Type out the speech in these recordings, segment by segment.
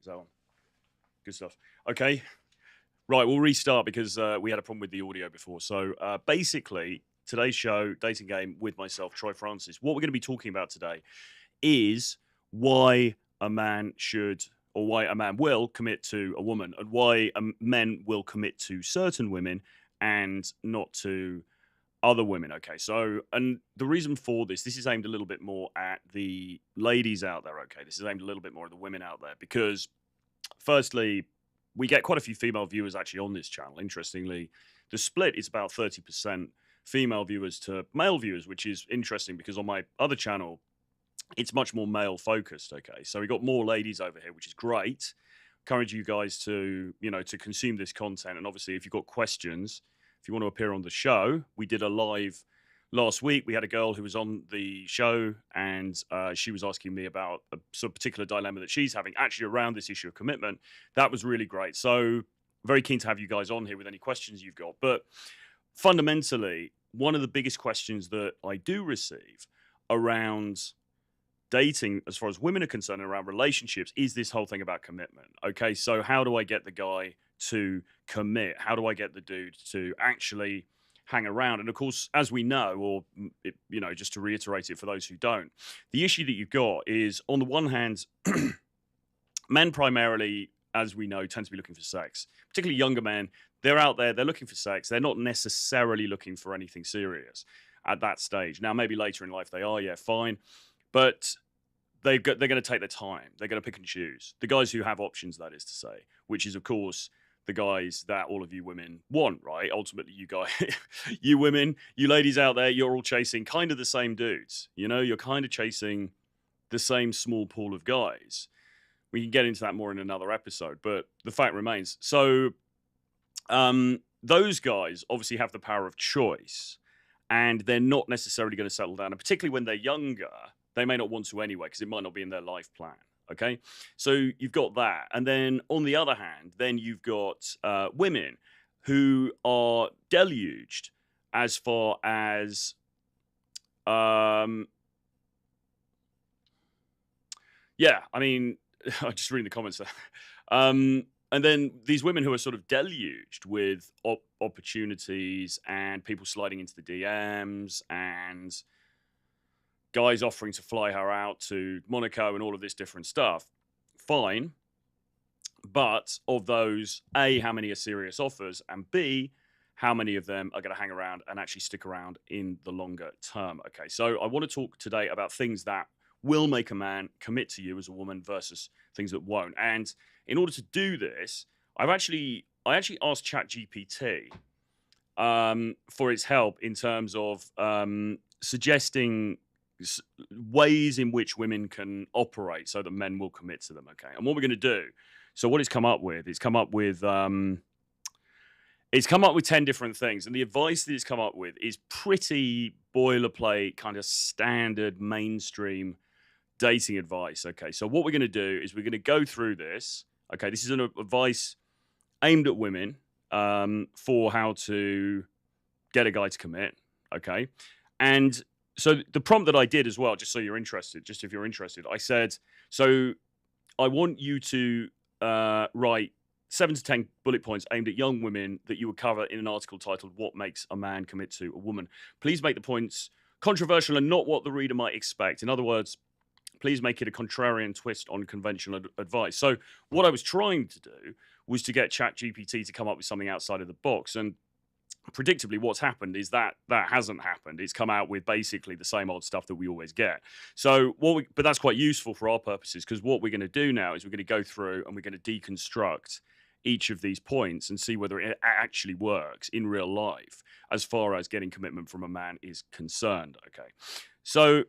Is that on? Good stuff. Okay. Right, we'll restart because we had a problem with the audio before. So basically, today's show, Dating Game with myself, Troy Francis, what we're going to be talking about today is why a man should or why a man will commit to a woman and why men will commit to certain women and not to other women. Okay, so, and the reason for this is aimed a little bit more at the ladies out there. Okay, this is aimed a little bit more at the women out there because, firstly, we get quite a few female viewers actually on this channel. Interestingly, the split is about 30% female viewers to male viewers, which is interesting because on my other channel, it's much more male focused. Okay, so we got more ladies over here, which is great. Encourage you guys to, to consume this content. And obviously, if you've got questions, if you want to appear on the show, we did a live last week. We had a girl who was on the show and she was asking me about a sort of particular dilemma that she's having actually around this issue of commitment. That was really great. So very keen to have you guys on here with any questions you've got. But fundamentally, one of the biggest questions that I do receive around dating, as far as women are concerned, around relationships, is this whole thing about commitment. Okay, so how do I get the guy to commit? How do I get the dude to actually hang around? And of course, as we know, or just to reiterate it for those who don't, the issue that you've got is, on the one hand, men primarily, as we know, tend to be looking for sex. Particularly younger men, they're out there, they're looking for sex. They're not necessarily looking for anything serious at that stage. Now, maybe later in life they are, yeah, fine. But they're going to take their time. They're going to pick and choose. The guys who have options, that is to say, which is, of course, the guys that all of you women want, right? Ultimately, you guys, you women, you ladies out there, you're all chasing kind of the same dudes. You're kind of chasing the same small pool of guys. We can get into that more in another episode, but the fact remains. So those guys obviously have the power of choice, and they're not necessarily going to settle down. And particularly when they're younger, they may not want to anyway, because it might not be in their life plan. Okay, so you've got that. And then on the other hand, then you've got women who are deluged as far as, I'm just reading the comments there. And then these women who are sort of deluged with opportunities and people sliding into the DMs and guys offering to fly her out to Monaco and all of this different stuff. Fine. But of those, A, how many are serious offers? And B, how many of them are going to hang around and actually stick around in the longer term? Okay, so I want to talk today about things that will make a man commit to you as a woman versus things that won't. And in order to do this, I actually asked ChatGPT for its help in terms of suggesting ways in which women can operate so that men will commit to them. Okay, and what we're going to do. So what it's come up with 10 different things, and the advice that it's come up with is pretty boilerplate, kind of standard mainstream dating advice. Okay, so what we're going to do is we're going to go through this. Okay, this is an advice aimed at women for how to get a guy to commit. Okay, and so the prompt that I did as well, just so you're interested, just if you're interested, I said, so I want you to write 7 to 10 bullet points aimed at young women that you would cover in an article titled "What Makes a Man Commit to a Woman." Please make the points controversial and not what the reader might expect. In other words, please make it a contrarian twist on conventional advice. So what I was trying to do was to get ChatGPT to come up with something outside of the box. And predictably, what's happened is that hasn't happened. It's come out with basically the same old stuff that we always get. So but that's quite useful for our purposes, because what we're going to do now is we're going to go through and we're going to deconstruct each of these points and see whether it actually works in real life as far as getting commitment from a man is concerned. Okay, so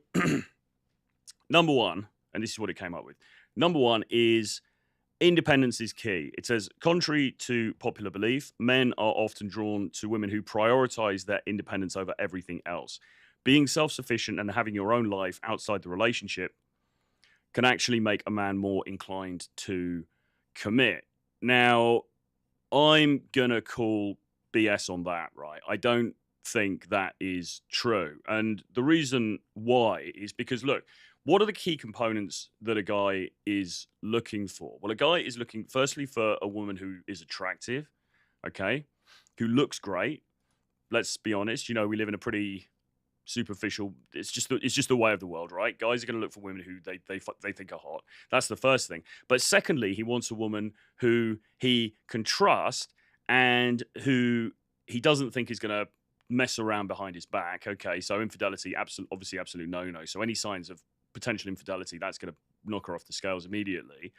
number one, and this is what it came up with. Number one is independence is key. It says, contrary to popular belief, men are often drawn to women who prioritize their independence over everything else. Being self-sufficient and having your own life outside the relationship can actually make a man more inclined to commit. Now, I'm going to call BS on that, right? I don't think that is true. And the reason why is because, look, What are the key components that a guy is looking for? Well, a guy is looking firstly for a woman who is attractive, okay, who looks great. Let's be honest, we live in a pretty superficial. It's just the way of the world, right? Guys are going to look for women who they think are hot. That's the first thing. But secondly, he wants a woman who he can trust and who he doesn't think is going to mess around behind his back. Okay, so infidelity, obviously, absolute no. So any signs of potential infidelity, that's going to knock her off the scales immediately.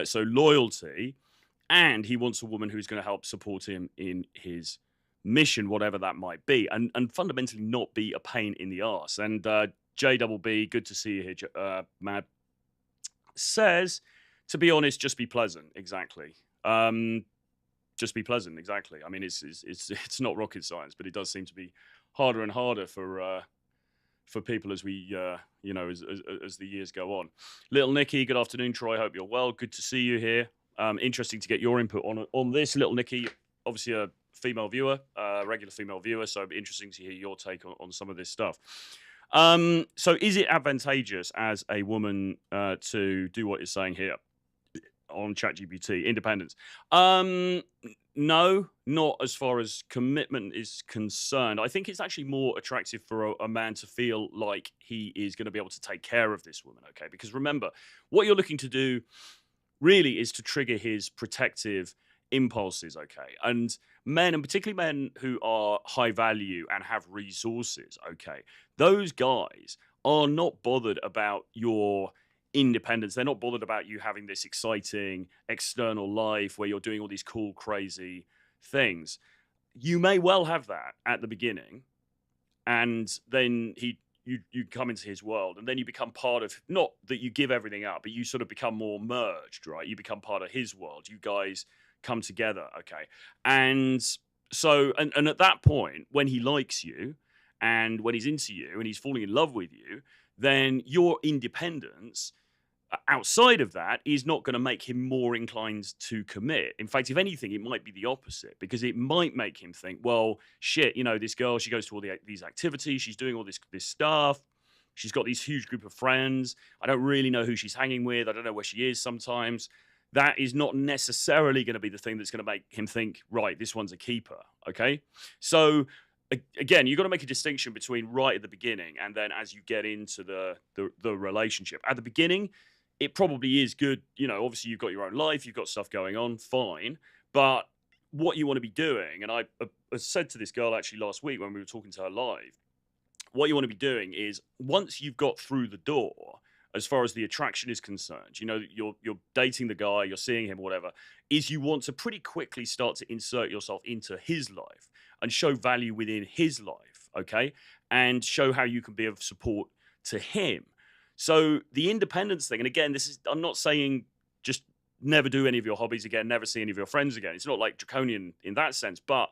So loyalty, and he wants a woman who's going to help support him in his mission, whatever that might be, and fundamentally not be a pain in the arse. And JBB, good to see you here, Mad, says, to be honest, just be pleasant. Exactly. Just be pleasant. Exactly. I mean, it's not rocket science, but it does seem to be harder and harder for people as we, as the years go on. Little Nicky, good afternoon, Troy. Hope you're well. Good to see you here. Interesting to get your input on this. Little Nicky, obviously a female viewer, regular female viewer, so it'd be interesting to hear your take on some of this stuff. So is it advantageous as a woman to do what you're saying here on ChatGPT, independence? No, not as far as commitment is concerned. I think it's actually more attractive for a man to feel like he is going to be able to take care of this woman, okay? Because remember, what you're looking to do really is to trigger his protective impulses, okay? And men, and particularly men who are high value and have resources, okay, those guys are not bothered about your independence. They're not bothered about you having this exciting external life where you're doing all these cool, crazy things. You may well have that at the beginning, and then you come into his world, and then you become part of, not that you give everything up, but you sort of become more merged, right? You become part of his world. You guys come together, okay? And so, and at that point, when he likes you and when he's into you and he's falling in love with you, then your independence outside of that is not going to make him more inclined to commit. In fact, if anything, it might be the opposite, because it might make him think, well, shit, this girl, she goes to all these activities, she's doing all this stuff, she's got these huge group of friends, I don't really know who she's hanging with, I don't know where she is sometimes. That is not necessarily going to be the thing that's going to make him think, right, this one's a keeper, okay? So again, you've got to make a distinction between right at the beginning and then as you get into the relationship. At the beginning, it probably is good. Obviously you've got your own life, you've got stuff going on, fine. But what you want to be doing, and I said to this girl actually last week when we were talking to her live, what you want to be doing is, once you've got through the door, as far as the attraction is concerned, you're dating the guy, you're seeing him, whatever, is you want to pretty quickly start to insert yourself into his life and show value within his life, okay? And show how you can be of support to him. So the independence thing, and again, I'm not saying just never do any of your hobbies again, never see any of your friends again. It's not like draconian in that sense, but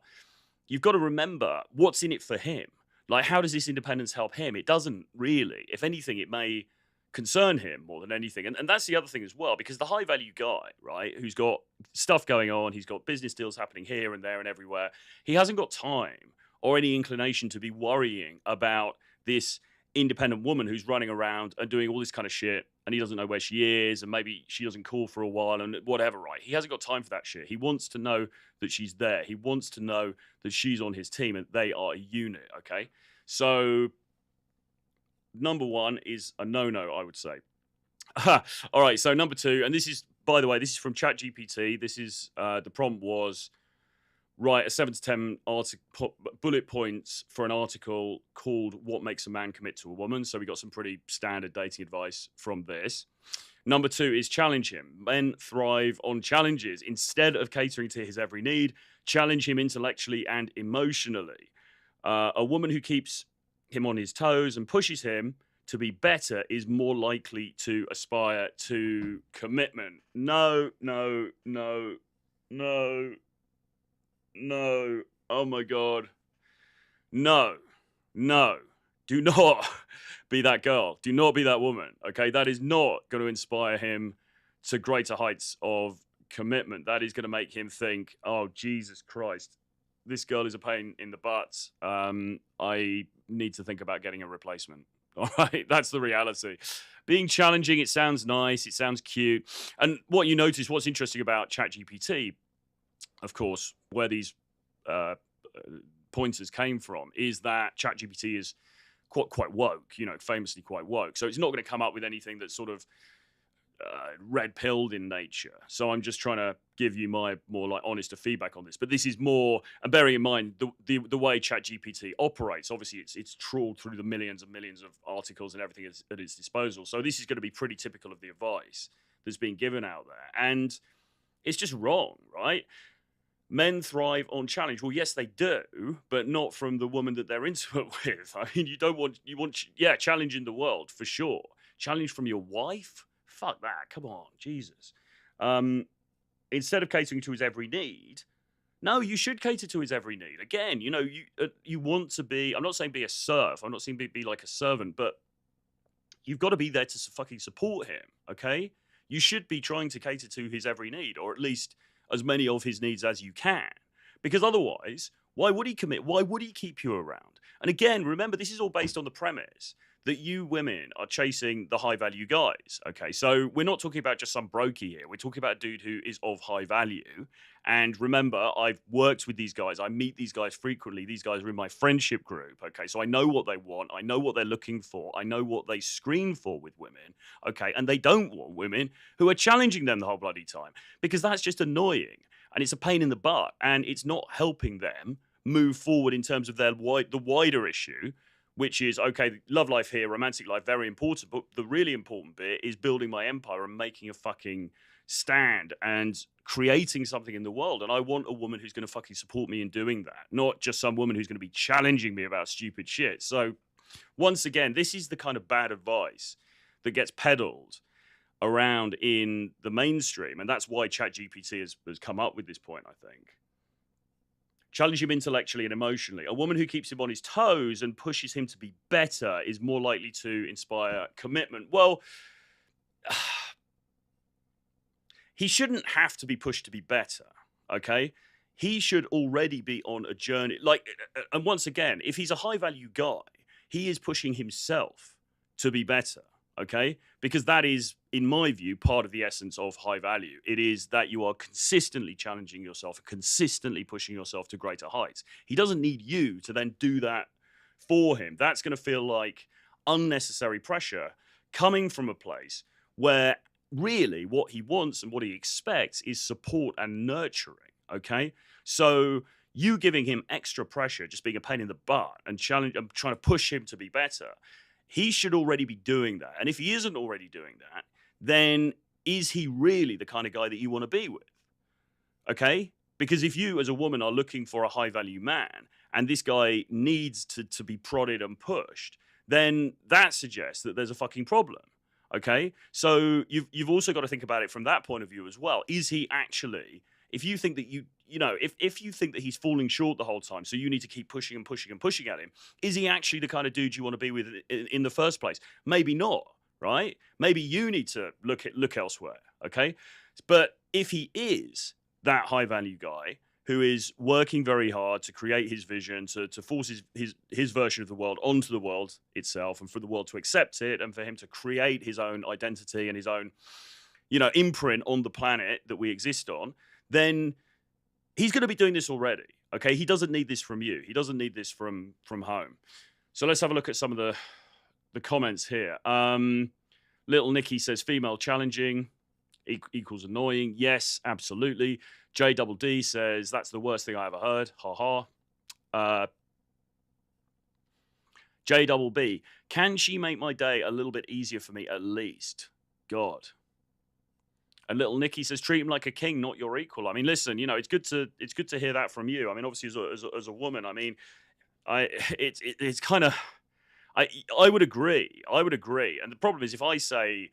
you've got to remember what's in it for him. Like, how does this independence help him? It doesn't really. If anything, it may concern him more than anything. And that's the other thing as well, because the high value guy, right, who's got stuff going on, he's got business deals happening here and there and everywhere, he hasn't got time or any inclination to be worrying about this independent woman who's running around and doing all this kind of shit, and he doesn't know where she is, and maybe she doesn't call for a while and whatever, right? He hasn't got time for that shit. He wants to know that she's there. He wants to know that she's on his team and they are a unit, okay? So number one is a no-no, I would say. All right, so number two, and this is, by the way, this is from ChatGPT. This is, the prompt was, write a 7 to 10 bullet points for an article called What Makes a Man Commit to a Woman. So we got some pretty standard dating advice from this. Number two is challenge him. Men thrive on challenges. Instead of catering to his every need, challenge him intellectually and emotionally. A woman who keeps him on his toes and pushes him to be better is more likely to aspire to commitment. No. Oh my God. No. Do not be that girl. Do not be that woman. Okay. That is not going to inspire him to greater heights of commitment. That is going to make him think, oh, Jesus Christ, this girl is a pain in the butt. I need to think about getting a replacement. All right, that's the reality. Being challenging, it sounds nice, it sounds cute. And what you notice, what's interesting about ChatGPT, of course, where these uh, pointers came from, is that ChatGPT is quite woke, famously quite woke. So it's not going to come up with anything that's sort of red pilled in nature. So I'm just trying to give you my more like honest feedback on this. But this is more, and bearing in mind the way ChatGPT operates. Obviously, it's trawled through the millions and millions of articles and everything at its disposal. So this is going to be pretty typical of the advice that's being given out there, and it's just wrong, right? Men thrive on challenge. Well, yes, they do, but not from the woman that they're intimate with. I mean, you want, yeah, challenge in the world for sure. Challenge from your wife? Fuck that. Come on, Jesus. Instead of catering to his every need, no, you should cater to his every need. Again, you want to be. I'm not saying be a serf. I'm not saying be like a servant, but you've got to be there to fucking support him. Okay, you should be trying to cater to his every need, or at least as many of his needs as you can, because otherwise, why would he commit? Why would he keep you around? And again, remember, this is all based on the premise that you women are chasing the high value guys. Okay, so we're not talking about just some brokey here. We're talking about a dude who is of high value. And remember, I've worked with these guys. I meet these guys frequently. These guys are in my friendship group. Okay, so I know what they want. I know what they're looking for. I know what they screen for with women. Okay, and they don't want women who are challenging them the whole bloody time, because that's just annoying and it's a pain in the butt and it's not helping them move forward in terms of the wider issue, which is, okay, love life here, romantic life, very important. But the really important bit is building my empire and making a fucking stand and creating something in the world. And I want a woman who's going to fucking support me in doing that, not just some woman who's going to be challenging me about stupid shit. So once again, this is the kind of bad advice that gets peddled around in the mainstream. And that's why ChatGPT has come up with this point, I think. Challenge him intellectually and emotionally. A woman who keeps him on his toes and pushes him to be better is more likely to inspire commitment. Well, he shouldn't have to be pushed to be better, okay? He should already be on a journey. And once again, if he's a high-value guy, he is pushing himself to be better, okay? Because that is, in my view, part of the essence of high value. It is that you are consistently challenging yourself, consistently pushing yourself to greater heights. He doesn't need you to then do that for him. That's going to feel like unnecessary pressure coming from a place where really what he wants and what he expects is support and nurturing, okay? So you giving him extra pressure, just being a pain in the butt and trying to push him to be better, he should already be doing that. And if he isn't already doing that, then is he really the kind of guy that you want to be with? Okay? Because if you as a woman are looking for a high value man and this guy needs to be prodded and pushed, then that suggests that there's a fucking problem. Okay? So you've also got to think about it from that point of view as well. Is he actually, if you think that if you think that he's falling short the whole time, so you need to keep pushing and pushing and pushing at him, is he actually the kind of dude you want to be with in the first place? Maybe not, right? Maybe you need to look elsewhere, okay? But if he is that high value guy who is working very hard to create his vision, to force his version of the world onto the world itself, and for the world to accept it, and for him to create his own identity and his own, imprint on the planet that we exist on, then he's going to be doing this already, okay? He doesn't need this from you. He doesn't need this from home. So let's have a look at some of the comments here. Little Nikki says female challenging equals annoying. Yes, absolutely. J Double D says that's the worst thing I ever heard. Ha ha. J Double B, can she make my day a little bit easier for me at least? God. And Little Nikki says, treat him like a king, not your equal. I mean, listen, it's good to hear that from you. I mean, obviously, as a woman, I mean, it's kind of, I would agree. I would agree. And the problem is, if I say,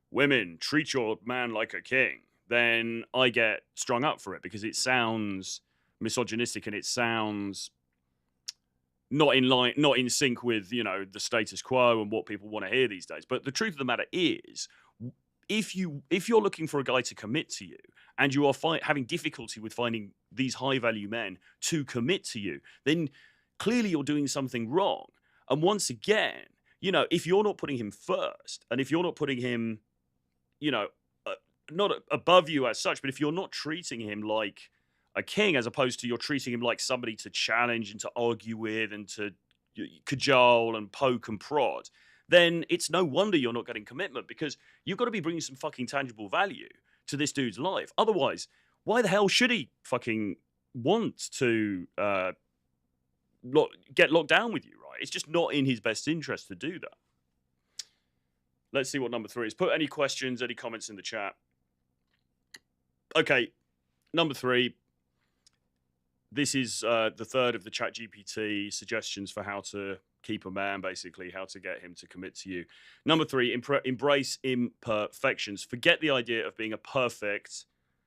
women, treat your man like a king, then I get strung up for it because it sounds misogynistic and it sounds not in sync with, the status quo and what people want to hear these days. But the truth of the matter is, if you're looking for a guy to commit to you and you are having difficulty with finding these high value men to commit to you, then clearly you're doing something wrong. And once again, you know, if you're not putting him first, and if you're not putting him, you know, not above you as such, but if you're not treating him like a king, as opposed to you're treating him like somebody to challenge and to argue with and to cajole and poke and prod, then it's no wonder you're not getting commitment, because you've got to be bringing some fucking tangible value to this dude's life. Otherwise, why the hell should he fucking want to get locked down with you, right? It's just not in his best interest to do that. Let's see what number 3 is. Put any questions, any comments in the chat. Okay, number 3. This is the third of the ChatGPT suggestions for how to keep a man, basically, how to get him to commit to you. Number 3, embrace imperfections. Forget the idea of being a perfect,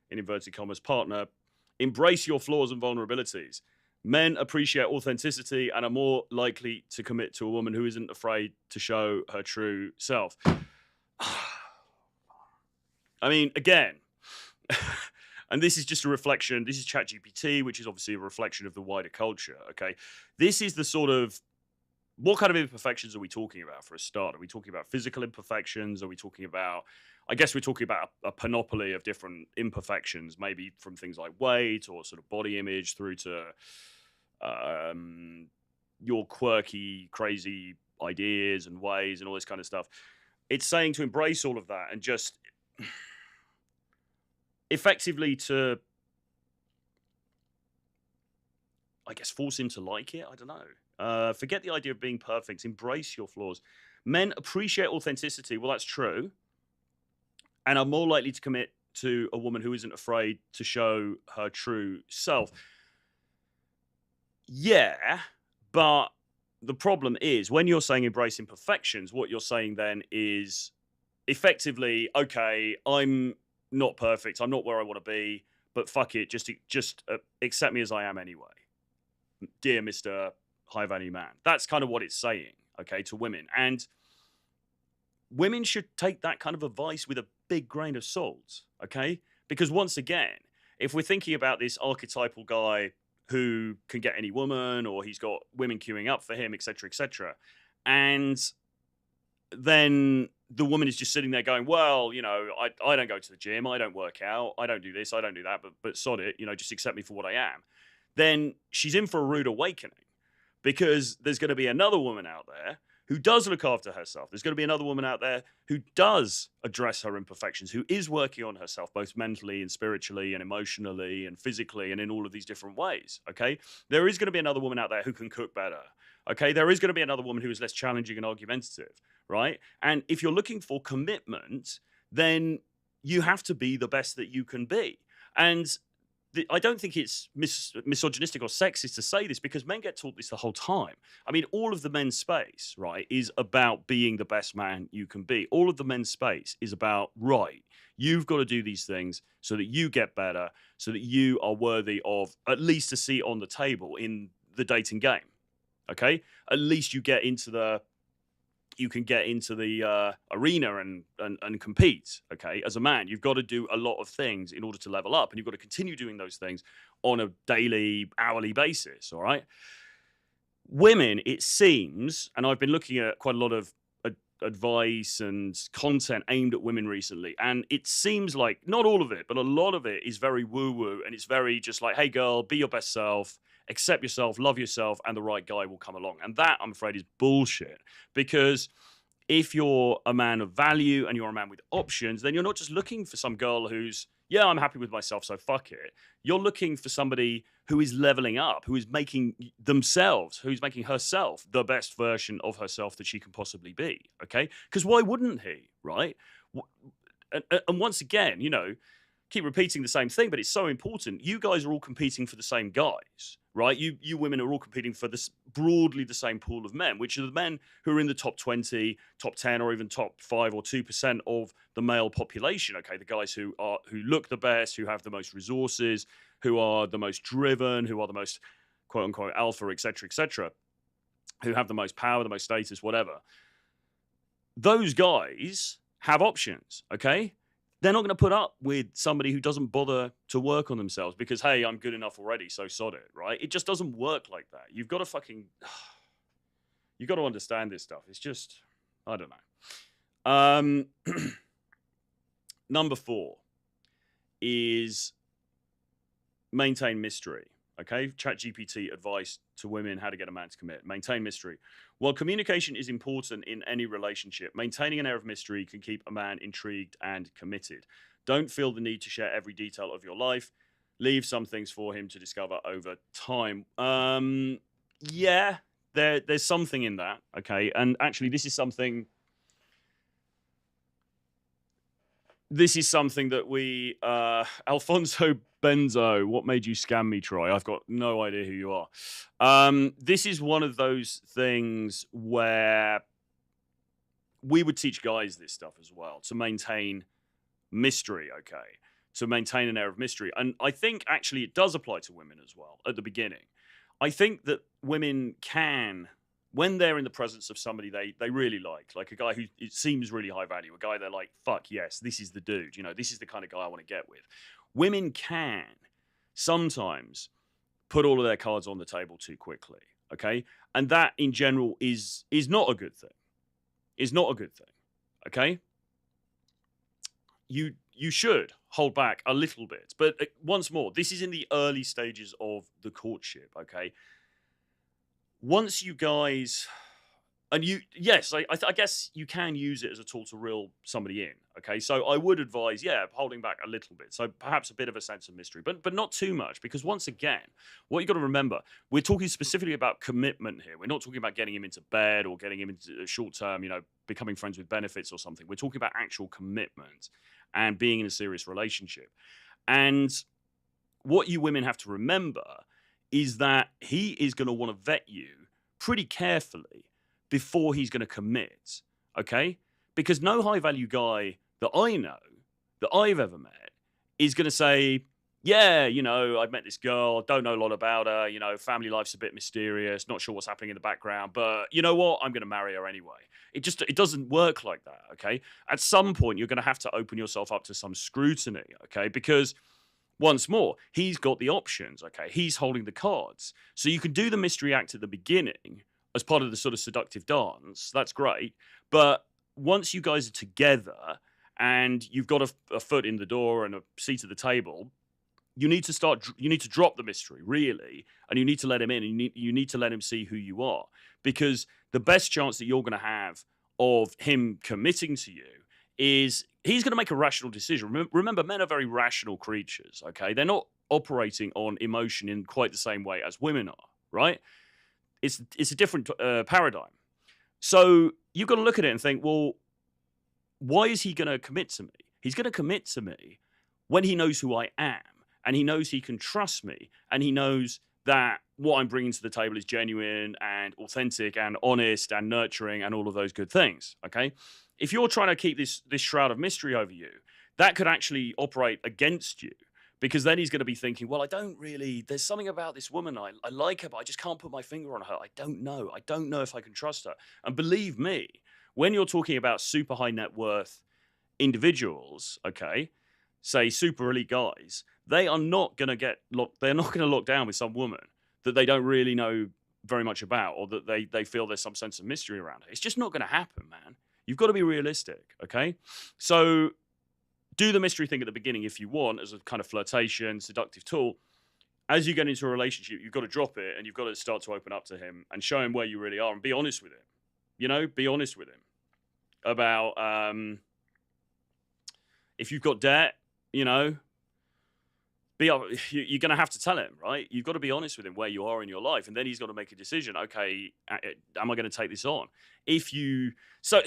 in inverted commas, partner. Embrace your flaws and vulnerabilities. Men appreciate authenticity and are more likely to commit to a woman who isn't afraid to show her true self. I mean, again, and this is just a reflection. This is ChatGPT, which is obviously a reflection of the wider culture, okay? This is the sort of, what kind of imperfections are we talking about for a start? Are we talking about physical imperfections? Are we talking about, I guess we're talking about a panoply of different imperfections, maybe from things like weight or sort of body image through to your quirky, crazy ideas and ways and all this kind of stuff. It's saying to embrace all of that and just effectively to, I guess, force him to like it. I don't know. Forget the idea of being perfect. Embrace your flaws. Men appreciate authenticity. Well, that's true. And are more likely to commit to a woman who isn't afraid to show her true self. Yeah, but the problem is when you're saying embrace imperfections, what you're saying then is effectively, okay, I'm not perfect. I'm not where I want to be, but fuck it. Just accept me as I am anyway. Dear Mr. High Value Man. That's kind of what it's saying, okay, to women. And women should take that kind of advice with a big grain of salt, okay? Because once again, if we're thinking about this archetypal guy who can get any woman, or he's got women queuing up for him, etc., and then the woman is just sitting there going, well, you know, I don't go to the gym, I don't work out, I don't do this, I don't do that, but sod it, you know, just accept me for what I am. Then she's in for a rude awakening, because there's going to be another woman out there who does look after herself. There's going to be another woman out there who does address her imperfections, who is working on herself, both mentally and spiritually and emotionally and physically and in all of these different ways, okay? There is going to be another woman out there who can cook better, okay? There is going to be another woman who is less challenging and argumentative, right? And if you're looking for commitment, then you have to be the best that you can be. And I don't think it's misogynistic or sexist to say this, because men get taught this the whole time. I mean, all of the men's space, right, is about being the best man you can be. All of the men's space is about, right, you've got to do these things so that you get better, so that you are worthy of at least a seat on the table in the dating game, okay? At least you get into the, you can get into the arena and compete, okay? As a man, you've got to do a lot of things in order to level up, and you've got to continue doing those things on a daily, hourly basis, all right? Women, it seems, and I've been looking at quite a lot of advice and content aimed at women recently, and it seems like, not all of it, but a lot of it is very woo-woo, and it's very just like, hey girl, be your best self, accept yourself, love yourself, and the right guy will come along. And that, I'm afraid, is bullshit. Because if you're a man of value and you're a man with options, then you're not just looking for some girl who's, yeah, I'm happy with myself, so fuck it. You're looking for somebody who is leveling up, who is making themselves, who's making herself the best version of herself that she can possibly be, okay? Because why wouldn't he, right? And once again, you know, keep repeating the same thing, but it's so important. You guys are all competing for the same guys, right? You women are all competing for this broadly the same pool of men, which are the men who are in the top 20, top 10, or even top 5 or 2% of the male population. Okay, the guys who look the best, who have the most resources, who are the most driven, who are the most quote unquote alpha, etc., who have the most power, the most status, whatever. Those guys have options, okay? They're not going to put up with somebody who doesn't bother to work on themselves because, hey, I'm good enough already, so sod it, right? It just doesn't work like that. You've got to understand this stuff. It's just, I don't know. Number 4 is maintain mystery. Okay, ChatGPT advice to women how to get a man to commit. Maintain mystery. While communication is important in any relationship, maintaining an air of mystery can keep a man intrigued and committed. Don't feel the need to share every detail of your life. Leave some things for him to discover over time. Yeah, there's something in that. Okay, and actually, this is something that we Alfonso Benzo, what made you scam me, Troy? I've got no idea who you are. This is one of those things where we would teach guys this stuff as well, to maintain mystery, okay, to maintain an air of mystery. And I think actually it does apply to women as well at the beginning. I think that women can, when they're in the presence of somebody they really like a guy who it seems really high value, a guy they're like, fuck yes, this is the dude, this is the kind of guy I want to get with. Women can sometimes put all of their cards on the table too quickly, okay? And that in general is not a good thing. Is not a good thing, okay? You should hold back a little bit. But once more, this is in the early stages of the courtship, okay? Once you guys, and yes, I guess you can use it as a tool to reel somebody in, okay? So I would advise, holding back a little bit. So perhaps a bit of a sense of mystery, but not too much, because once again, what you got to remember, we're talking specifically about commitment here. We're not talking about getting him into bed or getting him into short-term, becoming friends with benefits or something. We're talking about actual commitment and being in a serious relationship. And what you women have to remember is that he is going to want to vet you pretty carefully before he's going to commit, okay? Because no high-value guy that I know, that I've ever met, is going to say, yeah, I've met this girl, don't know a lot about her, family life's a bit mysterious, not sure what's happening in the background, but you know what? I'm going to marry her anyway. It doesn't work like that, okay? At some point, you're going to have to open yourself up to some scrutiny, okay? Because once more, he's got the options, okay? He's holding the cards. So you can do the mystery act at the beginning as part of the sort of seductive dance. That's great. But once you guys are together and you've got a foot in the door and a seat at the table, you need to drop the mystery, really, and you need to let him in, and you need to let him see who you are. Because the best chance that you're going to have of him committing to you is he's going to make a rational decision. Remember, men are very rational creatures, okay? They're not operating on emotion in quite the same way as women are, right? It's a different paradigm. So you've got to look at it and think, well, why is he going to commit to me? He's going to commit to me when he knows who I am, and he knows he can trust me, and he knows that what I'm bringing to the table is genuine and authentic and honest and nurturing and all of those good things, okay? If you're trying to keep this shroud of mystery over you, that could actually operate against you, because then he's going to be thinking, well, there's something about this woman, I like her, but I just can't put my finger on her. I don't know if I can trust her. And believe me, when you're talking about super high net worth individuals, okay, say super elite guys, they are not going to they're not going to lock down with some woman that they don't really know very much about, or that they feel there's some sense of mystery around her. It's just not going to happen, man. You've got to be realistic, okay? So do the mystery thing at the beginning if you want, as a kind of flirtation, seductive tool. As you get into a relationship, you've got to drop it, and you've got to start to open up to him and show him where you really are, and be honest with him. Be honest with him about if you've got debt, you're going to have to tell him, right? You've got to be honest with him where you are in your life, and then he's got to make a decision. Okay, am I going to take this on? So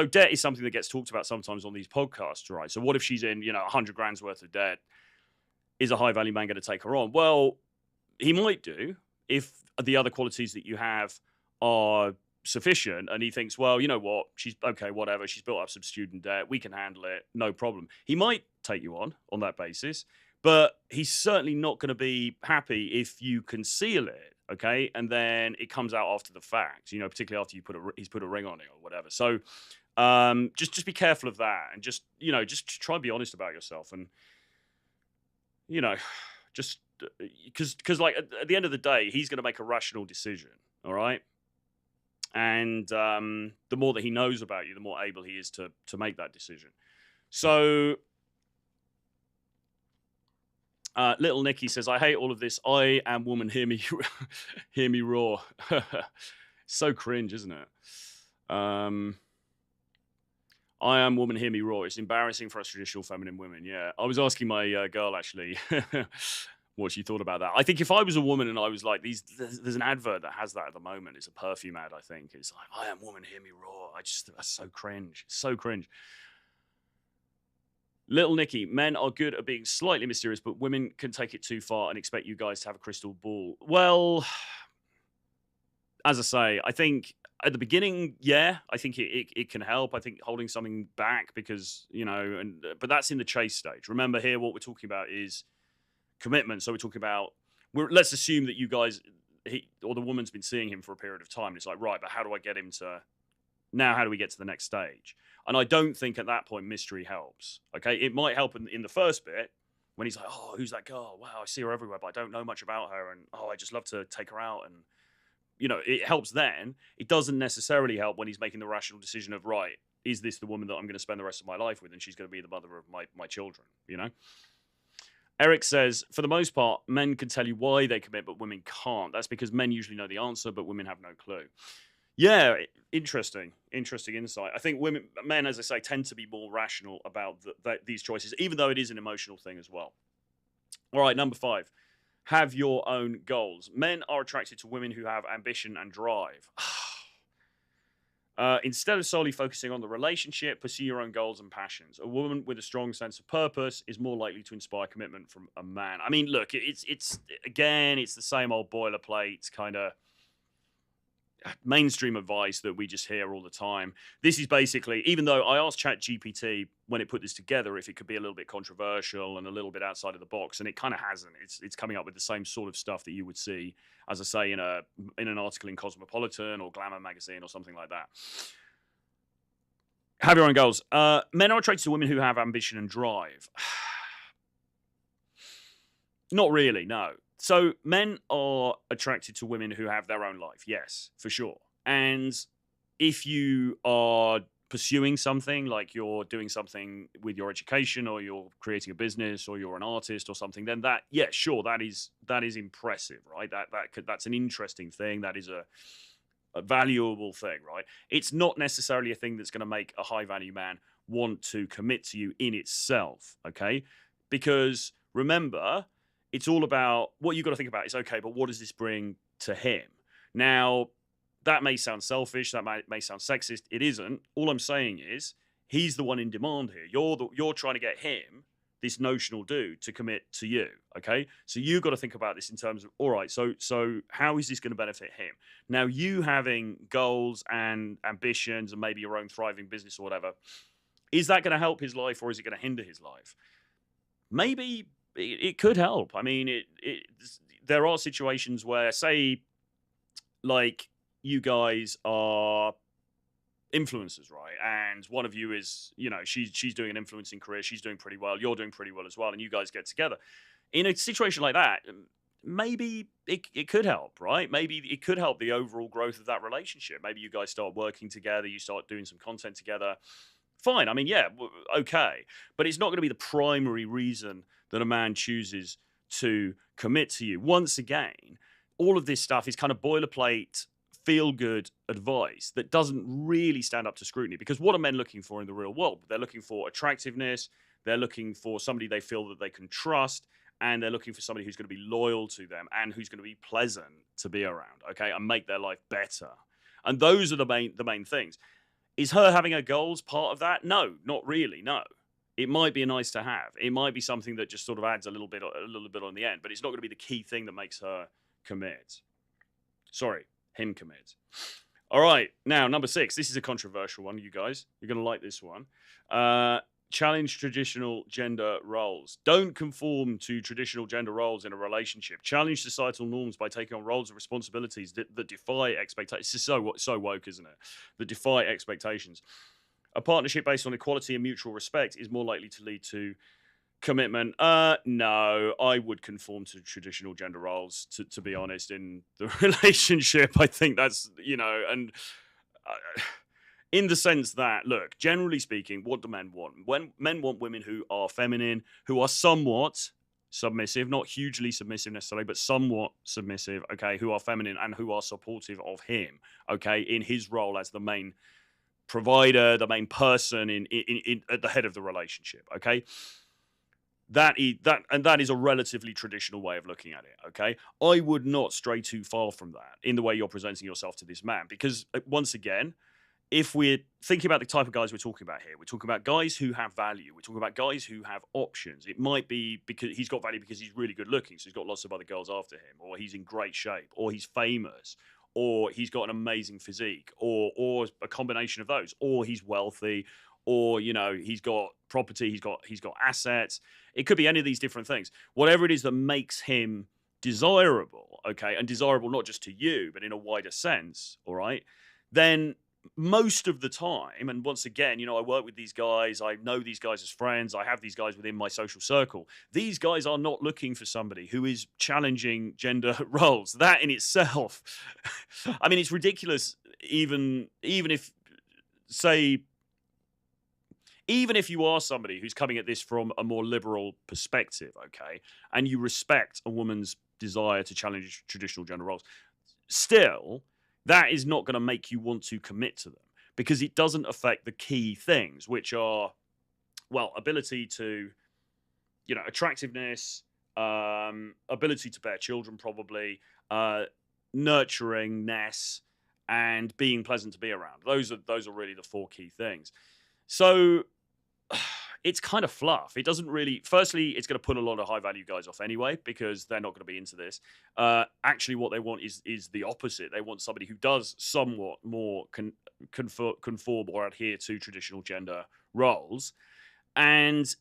debt is something that gets talked about sometimes on these podcasts, right? So what if she's in, 100 grand's worth of debt? Is a high value man going to take her on? Well, he might do if the other qualities that you have are sufficient, and he thinks, well, you know what, she's okay, whatever, she's built up some student debt, we can handle it, no problem. He might take you on that basis, but he's certainly not going to be happy if you conceal it, okay, and then it comes out after the fact, particularly after he's put a ring on it or whatever. So just be careful of that, and just try and be honest about yourself, and just because like at the end of the day, he's going to make a rational decision, all right? And the more that he knows about you, the more able he is to make that decision. So Little Nicky says, I hate all of this. I am woman, hear me hear me roar. So cringe, isn't it? I am woman, hear me roar. It's embarrassing for us traditional feminine women. Yeah. I was asking my girl, actually, what she thought about that. I think if I was a woman and I was like, there's an advert that has that at the moment. It's a perfume ad, I think. It's like, I am woman, hear me roar. That's so cringe. So cringe. Little Nicky, men are good at being slightly mysterious, but women can take it too far and expect you guys to have a crystal ball. Well, as I say, I think at the beginning, yeah, I think it can help. I think holding something back because, but that's in the chase stage. Remember here, what we're talking about is commitment. So we're talking about, let's assume that you guys, or the woman's been seeing him for a period of time. And it's like, right, but how do I get him to, now how do we get to the next stage? And I don't think at that point mystery helps. Okay, it might help in the first bit when he's like, oh, who's that girl? Wow, I see her everywhere, but I don't know much about her. And oh, I just love to take her out. And it helps then. It doesn't necessarily help when he's making the rational decision of, right, is this the woman that I'm going to spend the rest of my life with? And she's going to be the mother of my children, Eric says, for the most part, men can tell you why they commit, but women can't. That's because men usually know the answer, but women have no clue. Yeah, interesting insight. I think men, as I say, tend to be more rational about these choices, even though it is an emotional thing as well. All right, number 5. Have your own goals. Men are attracted to women who have ambition and drive. Instead of solely focusing on the relationship, pursue your own goals and passions. A woman with a strong sense of purpose is more likely to inspire commitment from a man. I mean, look, it's the same old boilerplate kind of mainstream advice that we just hear all the time. This is basically, even though I asked ChatGPT when it put this together if it could be a little bit controversial and a little bit outside of the box, and it kind of hasn't. It's coming up with the same sort of stuff that you would see, as I say, in an article in Cosmopolitan or Glamour magazine or something like that. Have your own goals. Men are attracted to women who have ambition and drive. Not really, no. So men are attracted to women who have their own life. Yes, for sure. And if you are pursuing something, like you're doing something with your education or you're creating a business or you're an artist or something, then that is impressive, right? That's an interesting thing. That is a valuable thing, right? It's not necessarily a thing that's going to make a high value man want to commit to you in itself, okay? Because remember, it's all about what you've got to think about is, okay, but what does this bring to him? Now, that may sound selfish. That may sound sexist. It isn't. All I'm saying is he's the one in demand here. You're trying to get him, this notional dude, to commit to you, okay? So you've got to think about this in terms of, all right, so how is this going to benefit him? Now, you having goals and ambitions and maybe your own thriving business or whatever, is that going to help his life or is it going to hinder his life? Maybe it could help. I mean, there are situations where, say, like you guys are influencers, right? And one of you is, she's doing an influencing career. She's doing pretty well. You're doing pretty well as well. And you guys get together. In a situation like that, maybe it could help, right? Maybe it could help the overall growth of that relationship. Maybe you guys start working together. You start doing some content together. Fine. I mean, yeah, okay. But it's not going to be the primary reason that a man chooses to commit to you. Once again, all of this stuff is kind of boilerplate, feel-good advice that doesn't really stand up to scrutiny. Because what are men looking for in the real world? They're looking for attractiveness. They're looking for somebody they feel that they can trust. And they're looking for somebody who's going to be loyal to them and who's going to be pleasant to be around, okay, and make their life better. And those are the main things. Is her having her goals part of that? No, not really, no. It might be a nice to have. It might be something that just sort of adds a little bit on the end, but it's not going to be the key thing that makes her commit. Sorry, him commit. All right, now number 6. This is a controversial one, you guys. You're going to like this one. Challenge traditional gender roles. Don't conform to traditional gender roles in a relationship. Challenge societal norms by taking on roles and responsibilities that defy expectations. This is so woke, isn't it? That defy expectations. A partnership based on equality and mutual respect is more likely to lead to Commitment. No, I would conform to traditional gender roles, to be honest, in the relationship. I think that's, and uh, in the sense that, look, generally speaking, what do men want? When men want women who are feminine, who are somewhat submissive, not hugely submissive necessarily, but somewhat submissive, okay, who are feminine and who are supportive of him, okay, in his role as the main provider, the main person in at the head of the relationship, okay? That is a relatively traditional way of looking at it, okay? I would not stray too far from that in the way you're presenting yourself to this man, because once again, if we're thinking about the type of guys we're talking about here, we're talking about guys who have value. We're talking about guys who have options. It might be because he's got value because he's really good looking, so he's got lots of other girls after him, or he's in great shape, or he's famous, or he's got an amazing physique, or a combination of those, or he's wealthy, or he's got property, he's got assets. It could be any of these different things. Whatever it is that makes him desirable, okay, and desirable not just to you, but in a wider sense, all right, then most of the time, and once again, I work with these guys, I know these guys as friends, I have these guys within my social circle. These guys are not looking for somebody who is challenging gender roles. That in itself, I mean, it's ridiculous. Even if, say, even if you are somebody who's coming at this from a more liberal perspective, okay, and you respect a woman's desire to challenge traditional gender roles, still, that is not going to make you want to commit to them, because it doesn't affect the key things, which are, well, ability to, attractiveness, ability to bear children, probably, nurturingness, and being pleasant to be around. Those are really the four key things. So it's kind of fluff. It doesn't really. Firstly, it's going to put a lot of high value guys off anyway, because they're not going to be into this. Actually, what they want is the opposite. They want somebody who does somewhat more conform or adhere to traditional gender roles, and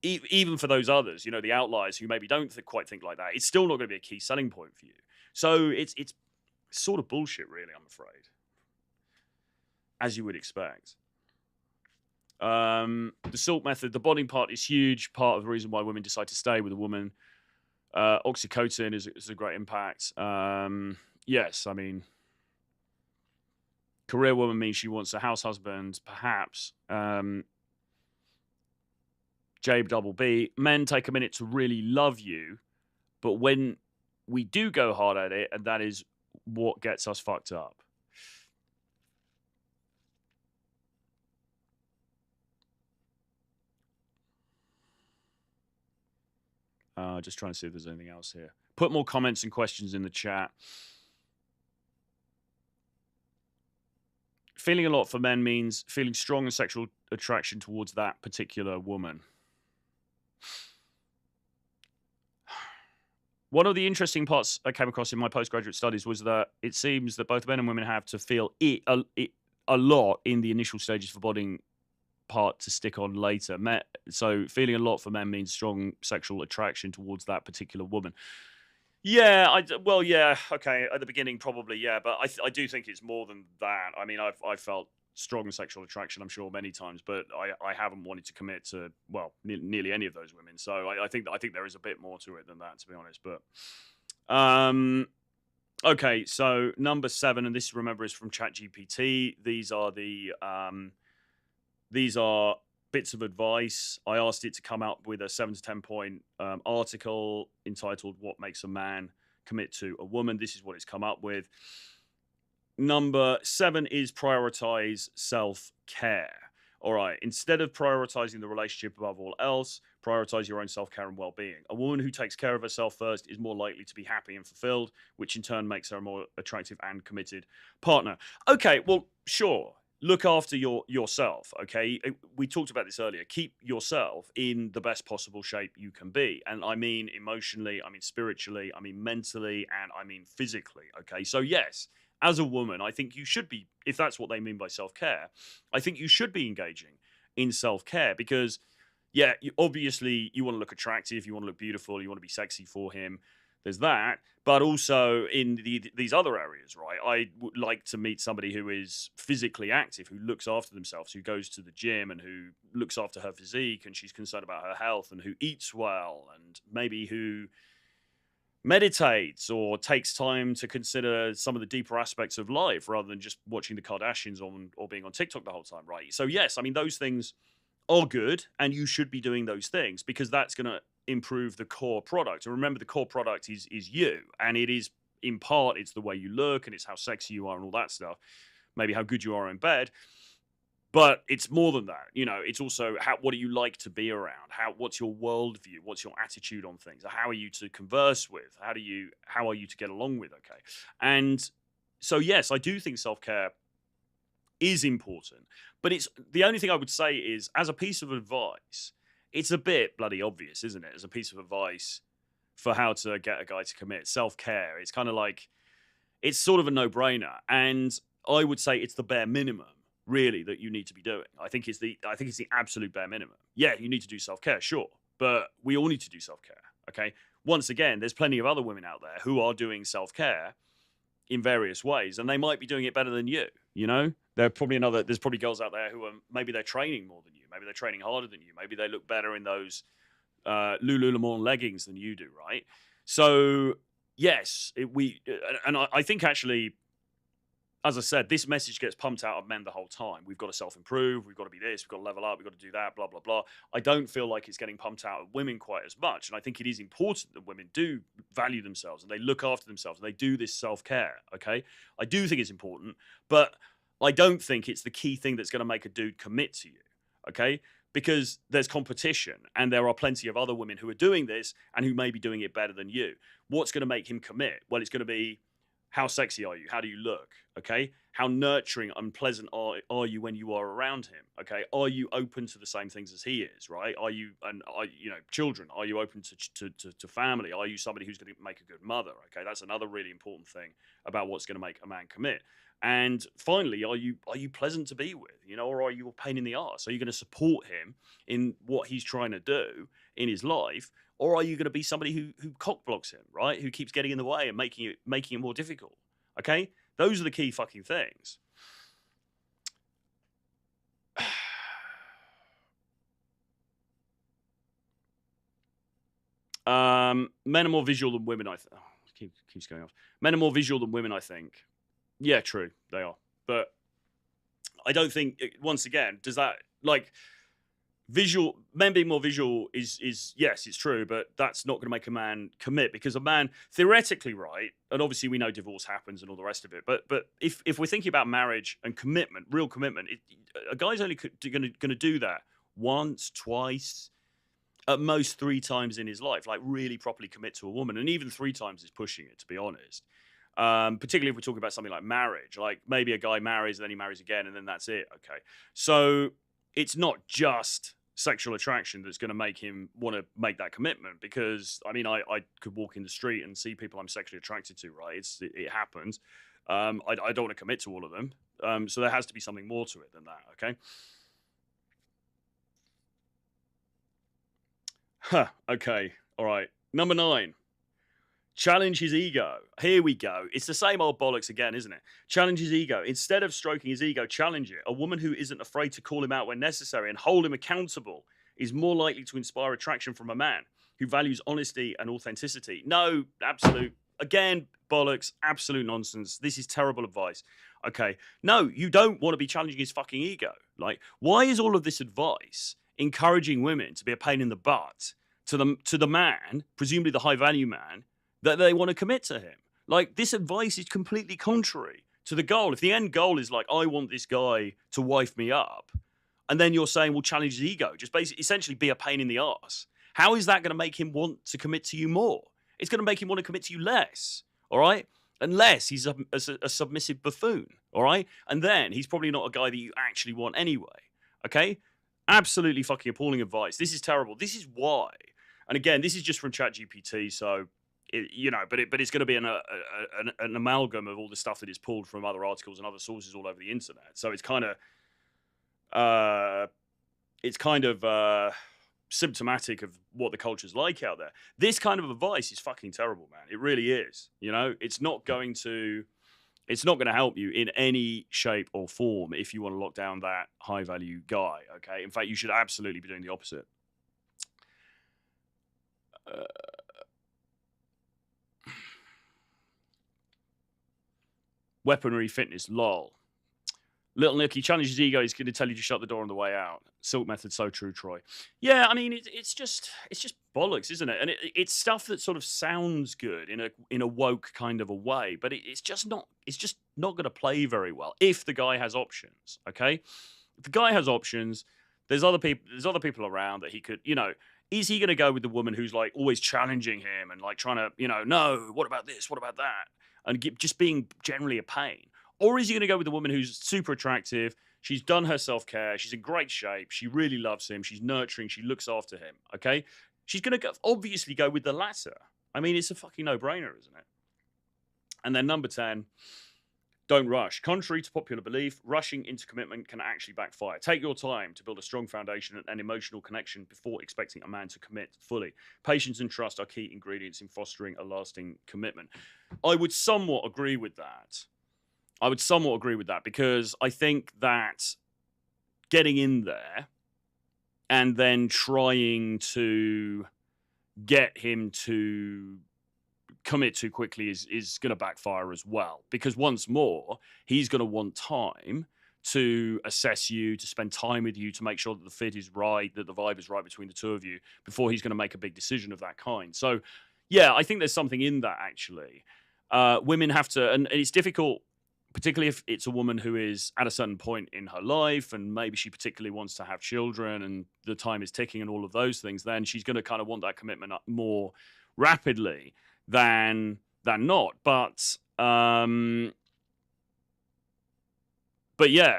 even for those others, the outliers who maybe don't quite think like that, it's still not going to be a key selling point for you. So it's sort of bullshit, really. I'm afraid, as you would expect. The SALT method, the bonding part is huge. Part of the reason why women decide to stay with a woman. Oxytocin is a great impact. Yes, I mean, career woman means she wants a house husband, perhaps. JB. Men take a minute to really love you, but when we do go hard at it, and that is what gets us fucked up. Just trying to see if there's anything else here. Put more comments and questions in the chat. Feeling a lot for men means feeling strong and sexual attraction towards that particular woman. One of the interesting parts I came across in my postgraduate studies was that it seems that both men and women have to feel it a lot in the initial stages for bonding part to stick on later. So feeling a lot for men means strong sexual attraction towards that particular woman. Yeah, yeah, okay. At the beginning, probably, yeah, but I do think it's more than that. I mean, I've felt strong sexual attraction, I'm sure, many times, but I haven't wanted to commit to, well, nearly any of those women. So I think there is a bit more to it than that, to be honest. But okay, so number 7, and this, remember, is from ChatGPT. These are bits of advice. I asked it to come up with a 7 to 10 point article entitled "What Makes a Man Commit to a Woman." This is what it's come up with. Number 7 is prioritize self-care. All right, instead of prioritizing the relationship above all else, prioritize your own self-care and well-being. A woman who takes care of herself first is more likely to be happy and fulfilled, which in turn makes her a more attractive and committed partner. Okay, well, sure. Look after yourself, okay? We talked about this earlier. Keep yourself in the best possible shape you can be. And I mean emotionally, I mean spiritually, I mean mentally, and I mean physically, okay? So yes, as a woman, I think you should be, if that's what they mean by self-care, I think you should be engaging in self-care, because, yeah, obviously you want to look attractive, you want to look beautiful, you want to be sexy for him. There's that. But also in these other areas, right? I would like to meet somebody who is physically active, who looks after themselves, who goes to the gym and who looks after her physique and she's concerned about her health and who eats well and maybe who meditates or takes time to consider some of the deeper aspects of life rather than just watching the Kardashians on or being on TikTok the whole time, right? So yes, I mean, those things are good and you should be doing those things because that's going to improve the core product. And remember, the core product is you, and it is in part it's the way you look and it's how sexy you are and all that stuff, maybe how good you are in bed, but it's more than that. You know, it's also what do you like to be around, what's your worldview, what's your attitude on things, how are you to converse with, how are you to get along with. Okay. And so yes, I do think self-care is important, but it's the only thing I would say is, as a piece of advice, it's a bit bloody obvious, isn't it? As a piece of advice for how to get a guy to commit. Self-care, it's kind of like, it's sort of a no-brainer. And I would say it's the bare minimum, really, that you need to be doing. I think it's the absolute bare minimum. Yeah, you need to do self-care, sure. But we all need to do self-care, okay? Once again, there's plenty of other women out there who are doing self-care in various ways, and they might be doing it better than you, you know? There's probably girls out there who are, maybe they're training more than you, maybe they're training harder than you, maybe they look better in those Lululemon leggings than you do, right? So yes, I think actually, as I said, this message gets pumped out of men the whole time. We've got to self-improve, we've got to be this, we've got to level up, we've got to do that, blah, blah, blah. I don't feel like it's getting pumped out of women quite as much. And I think it is important that women do value themselves and they look after themselves and they do this self-care, okay? I do think it's important, but I don't think it's the key thing that's going to make a dude commit to you, okay? Because there's competition and there are plenty of other women who are doing this and who may be doing it better than you. What's going to make him commit? Well, it's going to be, how sexy are you? How do you look? Okay. How nurturing and pleasant are you when you are around him? Okay. Are you open to the same things as he is? Right. Are you children? Are you open to family? Are you somebody who's going to make a good mother? Okay. That's another really important thing about what's going to make a man commit. And finally, are you pleasant to be with? You know, or are you a pain in the arse? Are you going to support him in what he's trying to do in his life? Or are you going to be somebody who cock blocks him, right? Who keeps getting in the way and making it more difficult? Okay, those are the key fucking things. Men are more visual than women. Keeps going off. Men are more visual than women, I think. Yeah, true, they are. But I don't think. Once again, does that like? Men being more visual is yes, it's true, but that's not going to make a man commit, because a man theoretically, right, and obviously we know divorce happens and all the rest of it, but if we're thinking about marriage and commitment, real commitment, a guy's only going to do that once, twice, at most 3 times in his life, like really properly commit to a woman, and even 3 times is pushing it, to be honest. Particularly if we're talking about something like marriage, like maybe a guy marries and then he marries again and then that's it. Okay, so it's not just sexual attraction that's going to make him want to make that commitment, because I mean, I could walk in the street and see people I'm sexually attracted to, right? It happens. I don't want to commit to all of them. So there has to be something more to it than that. Okay. Okay. All right. Number 9. Challenge his ego. Here we go. It's the same old bollocks again, isn't it? Challenge his ego. Instead of stroking his ego, challenge it. A woman who isn't afraid to call him out when necessary and hold him accountable is more likely to inspire attraction from a man who values honesty and authenticity. No, absolute, again, bollocks, absolute nonsense. This is terrible advice. Okay. No, you don't want to be challenging his fucking ego. Like, why is all of this advice encouraging women to be a pain in the butt to the man, presumably the high value man, that they want to commit to him? Like, this advice is completely contrary to the goal. If the end goal is like, I want this guy to wife me up, and then you're saying, well, challenge his ego, just basically essentially be a pain in the arse, how is that going to make him want to commit to you more? It's going to make him want to commit to you less, all right? Unless he's a submissive buffoon, all right? And then he's probably not a guy that you actually want anyway, okay? Absolutely fucking appalling advice. This is terrible. This is why. And again, this is just from ChatGPT, so but it's going to be an amalgam of all the stuff that is pulled from other articles and other sources all over the internet. So it's kind of symptomatic of what the culture's like out there. This kind of advice is fucking terrible, man. It really is. You know, it's not going to help you in any shape or form if you want to lock down that high value guy. Okay. In fact, you should absolutely be doing the opposite. Weaponry fitness, lol. Little Nicky challenges ego. He's going to tell you to shut the door on the way out. Silk method, so true, Troy. Yeah, I mean, it's just bollocks, isn't it? And it's stuff that sort of sounds good in a woke kind of a way, but it's just not going to play very well if the guy has options. Okay, if the guy has options, there's other people around that he could, you know. Is he going to go with the woman who's like always challenging him and like trying to, you know, no, what about this, what about that, and just being generally a pain? Or is he going to go with the woman who's super attractive? She's done her self-care. She's in great shape. She really loves him. She's nurturing. She looks after him. Okay? She's going to obviously go with the latter. I mean, it's a fucking no-brainer, isn't it? And then number 10, don't rush. Contrary to popular belief, rushing into commitment can actually backfire. Take your time to build a strong foundation and emotional connection before expecting a man to commit fully. Patience and trust are key ingredients in fostering a lasting commitment. I would somewhat agree with that. Because I think that getting in there and then trying to get him to commit too quickly is going to backfire as well. Because once more, he's going to want time to assess you, to spend time with you, to make sure that the fit is right, that the vibe is right between the two of you before he's going to make a big decision of that kind. So, yeah, I think there's something in that, actually. Women have to, and it's difficult, particularly if it's a woman who is at a certain point in her life and maybe she particularly wants to have children and the time is ticking and all of those things, then she's going to kind of want that commitment more rapidly than not. But yeah,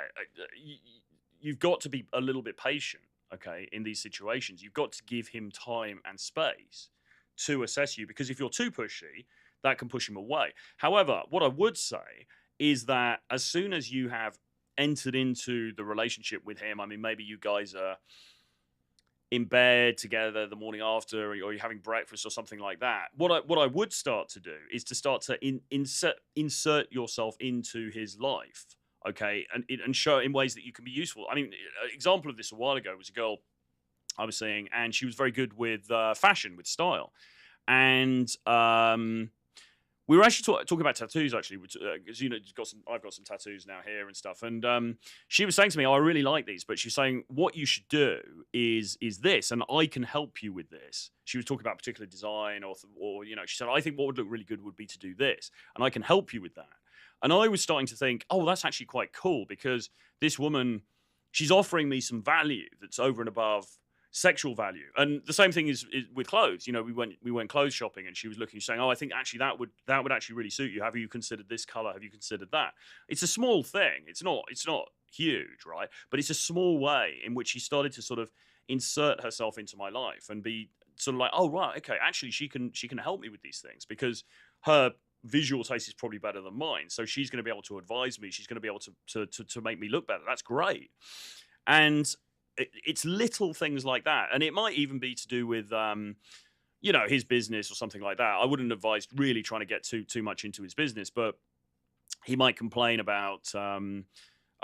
you've got to be a little bit patient, okay, in these situations. You've got to give him time and space to assess you, because if you're too pushy, that can push him away. However, what I would say is that as soon as you have entered into the relationship with him, I mean, maybe you guys are in bed together the morning after, or you're having breakfast or something like that. What I would start to do is to start to insert yourself into his life, okay, and show it in ways that you can be useful. I mean, an example of this a while ago was a girl I was seeing, and she was very good with fashion, with style, and we were actually talking about tattoos, actually, because you know, I've got some tattoos now here and stuff. And she was saying to me, "Oh, I really like these," but she's saying what you should do is this, and I can help you with this. She was talking about particular design, or you know, she said, "I think what would look really good would be to do this, and I can help you with that." And I was starting to think, "Oh, that's actually quite cool," because this woman, she's offering me some value that's over and above sexual value. And the same thing is with clothes. You know, we went clothes shopping, and she was looking, saying, "Oh, I think actually that would actually really suit you. Have you considered this color? Have you considered that?" It's a small thing. It's not huge, right? But it's a small way in which she started to sort of insert herself into my life and be sort of like, "Oh, right, okay, actually she can help me with these things, because her visual taste is probably better than mine. So she's going to be able to advise me. She's going to be able to make me look better." That's great. And it's little things like that, and it might even be to do with you know, his business or something like that. I wouldn't advise really trying to get too much into his business, but he might complain about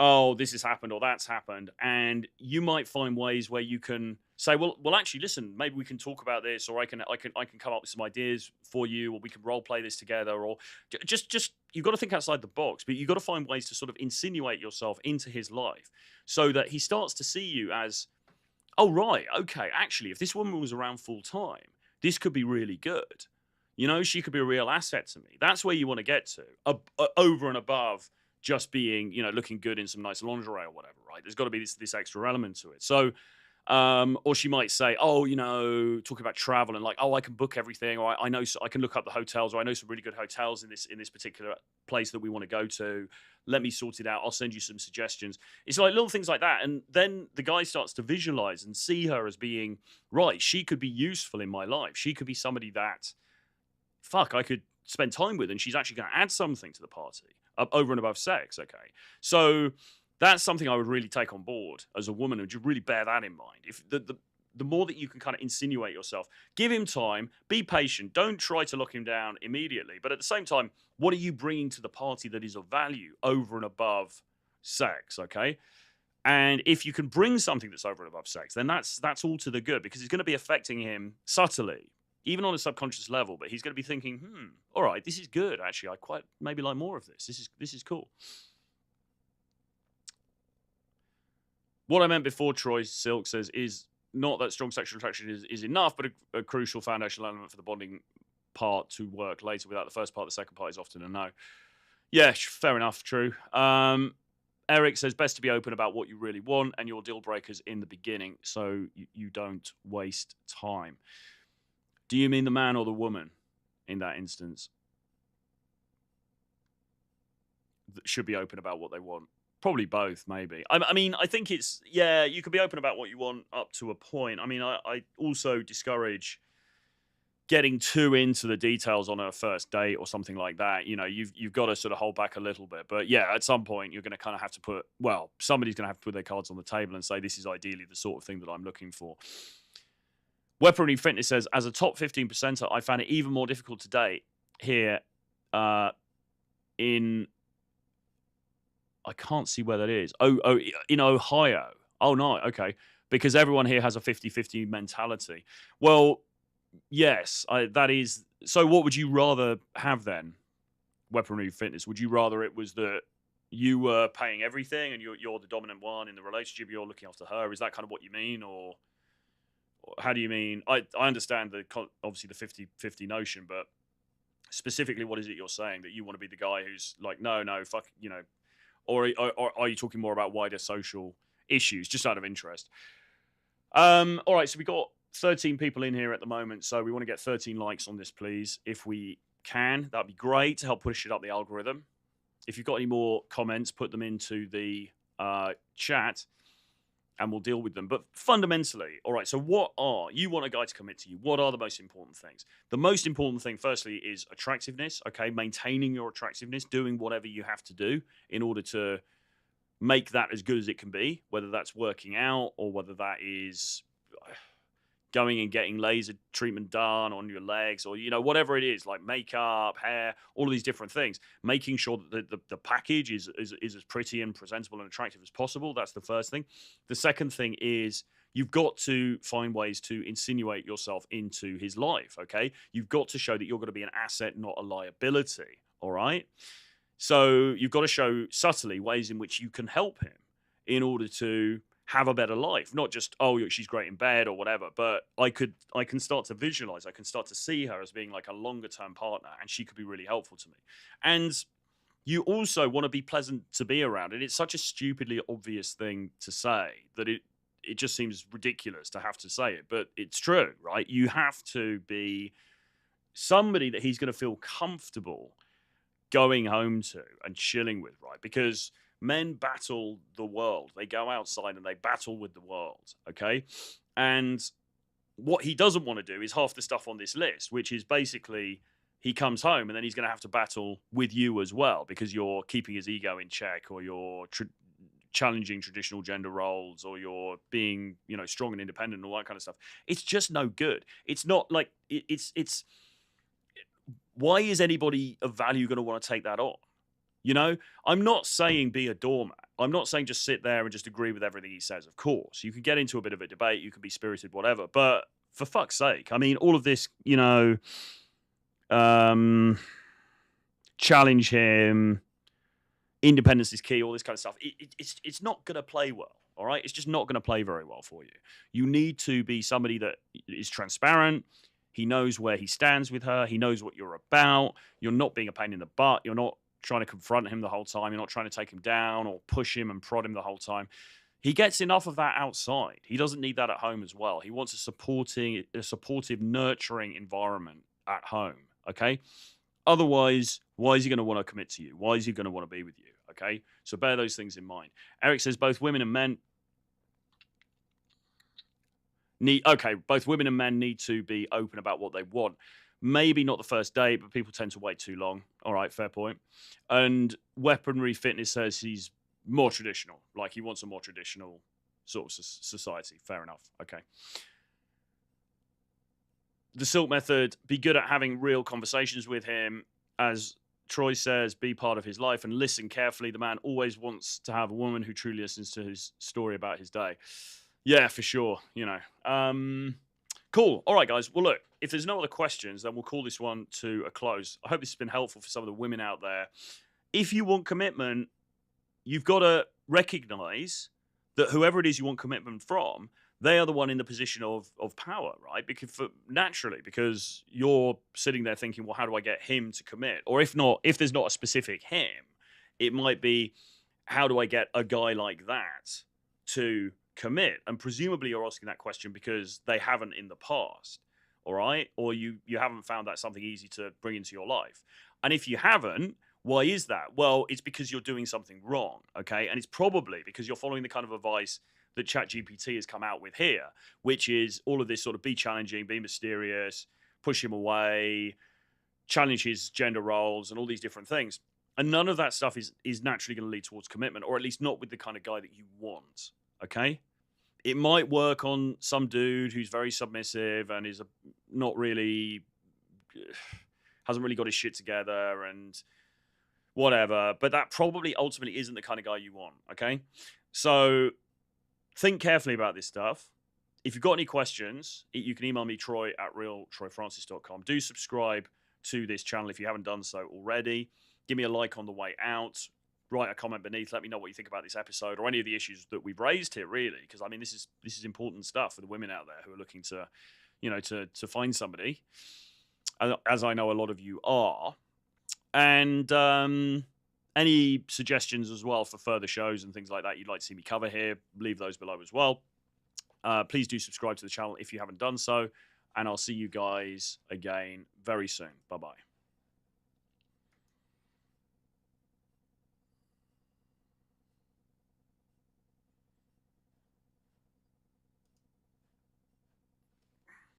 oh, this has happened or that's happened, and you might find ways where you can say, well, actually, listen, maybe we can talk about this, or I can come up with some ideas for you, or we can role play this together, or just you've got to think outside the box, but you've got to find ways to sort of insinuate yourself into his life so that he starts to see you as, oh, right, okay, actually, if this woman was around full time, this could be really good. You know, she could be a real asset to me. That's where you want to get to, over and above just being, you know, looking good in some nice lingerie or whatever, right? There's got to be this extra element to it. So, or she might say, oh, you know, talking about travel and like, oh, I can book everything, or I know, I can look up the hotels, or I know some really good hotels in this particular place that we want to go to. Let me sort it out. I'll send you some suggestions. It's like little things like that. And then the guy starts to visualize and see her as being, right, she could be useful in my life. She could be somebody that, fuck, I could spend time with, and she's actually going to add something to the party over and above sex. Okay. So that's something I would really take on board as a woman, and just really bear that in mind. If the the more that you can kind of insinuate yourself. Give him time, be patient, don't try to lock him down immediately. But at the same time, what are you bringing to the party that is of value over and above sex, okay? And if you can bring something that's over and above sex, then that's all to the good, because it's going to be affecting him subtly, even on a subconscious level. But he's going to be thinking, all right, this is good. Actually, I quite maybe like more of this. This is cool. What I meant before, Troy Silk says, is not that strong sexual attraction is enough, but a crucial foundational element for the bonding part to work later. Without the first part, the second part is often a no. Yeah, fair enough, true. Eric says, best to be open about what you really want and your deal breakers in the beginning so you don't waste time. Do you mean the man or the woman in that instance? That should be open about what they want. Probably both, maybe. I mean, I think it's, yeah, you can be open about what you want up to a point. I mean, I also discourage getting too into the details on a first date or something like that. You know, you've got to sort of hold back a little bit. But yeah, at some point you're going to kind of have to put, well, somebody's going to have to put their cards on the table and say, this is ideally the sort of thing that I'm looking for. Weaponry Fitness says, as a top 15%er, I found it even more difficult to date here in, I can't see where that is. Oh, in Ohio. Oh, no, okay. Because everyone here has a 50-50 mentality. Well, yes, that is. So what would you rather have then, Weaponry Fitness? Would you rather it was that you were paying everything and you're the dominant one in the relationship, you're looking after her? Is that kind of what you mean? Or how do you mean? I understand obviously the 50-50 notion, but specifically what is it you're saying? That you want to be the guy who's like, no, fuck, you know, or are you talking more about wider social issues, just out of interest? All right, so we got 13 people in here at the moment, so we want to get 13 likes on this, please, if we can. That'd be great to help push it up the algorithm. If you've got any more comments, put them into the chat and we'll deal with them. But fundamentally, all right, so you want a guy to commit to you. What are the most important things? The most important thing, firstly, is attractiveness, okay? Maintaining your attractiveness, doing whatever you have to do in order to make that as good as it can be, whether that's working out or whether that is going and getting laser treatment done on your legs, or, you know, whatever it is, like makeup, hair, all of these different things, making sure that the package is as pretty and presentable and attractive as possible. That's the first thing. The second thing is you've got to find ways to insinuate yourself into his life, okay? You've got to show that you're going to be an asset, not a liability, all right? So you've got to show subtly ways in which you can help him in order to have a better life, not just, oh, she's great in bed or whatever, but I can start to visualize, I can start to see her as being like a longer term partner, and she could be really helpful to me. And you also want to be pleasant to be around. And it's such a stupidly obvious thing to say that it just seems ridiculous to have to say it, but it's true, right? You have to be somebody that he's going to feel comfortable going home to and chilling with, right? Because men battle the world. They go outside and they battle with the world, okay? And what he doesn't want to do is half the stuff on this list, which is basically he comes home and then he's going to have to battle with you as well because you're keeping his ego in check, or you're challenging traditional gender roles, or you're being, you know, strong and independent and all that kind of stuff. It's just no good. It's not like it's why is anybody of value going to want to take that on? You know, I'm not saying be a doormat. I'm not saying just sit there and just agree with everything he says. Of course, you can get into a bit of a debate. You can be spirited, whatever. But for fuck's sake, I mean, all of this, you know, challenge him, independence is key, all this kind of stuff. It's not going to play well. All right. It's just not going to play very well for you. You need to be somebody that is transparent. He knows where he stands with her. He knows what you're about. You're not being a pain in the butt. You're not trying to confront him the whole time. You're not trying to take him down or push him and prod him the whole time. He gets enough of that outside. He doesn't need that at home as well. He wants a supportive, nurturing environment at home, okay? Otherwise, why is he going to want to commit to you? Why is he going to want to be with you, okay? So bear those things in mind. Eric says both women and men both women and men need to be open about what they want. Maybe not the first date, but people tend to wait too long. All right, fair point. And Weaponry Fitness says he's more traditional. Like he wants a more traditional sort of society. Fair enough. Okay. The Silk Method, be good at having real conversations with him. As Troy says, be part of his life and listen carefully. The man always wants to have a woman who truly listens to his story about his day. Yeah, for sure. You know. Cool. All right, guys. Well, look, if there's no other questions, then we'll call this one to a close. I hope this has been helpful for some of the women out there. If you want commitment, you've got to recognize that whoever it is you want commitment from, they are the one in the position of power, right? Because naturally, because you're sitting there thinking, well, how do I get him to commit? Or if there's not a specific him, it might be, how do I get a guy like that to commit? And presumably you're asking that question because they haven't in the past, all right? Or you haven't found that something easy to bring into your life. And if you haven't, why is that? Well, it's because you're doing something wrong, okay? And it's probably because you're following the kind of advice that ChatGPT has come out with here, which is all of this sort of be challenging, be mysterious, push him away, challenge his gender roles, and all these different things. And none of that stuff is naturally going to lead towards commitment, or at least not with the kind of guy that you want, okay? It might work on some dude who's very submissive and is not really, hasn't really got his shit together and whatever, but that probably ultimately isn't the kind of guy you want, okay? So think carefully about this stuff. If you've got any questions, you can email me, troy@realtroyfrancis.com. Do subscribe to this channel if you haven't done so already. Give me a like on the way out. Write a comment beneath. Let me know what you think about this episode or any of the issues that we've raised here, really, because I mean, this is important stuff for the women out there who are looking to, you know, to find somebody, as I know a lot of you are. And any suggestions as well for further shows and things like that you'd like to see me cover here, leave those below as well. Please do subscribe to the channel if you haven't done so. And I'll see you guys again very soon. Bye-bye.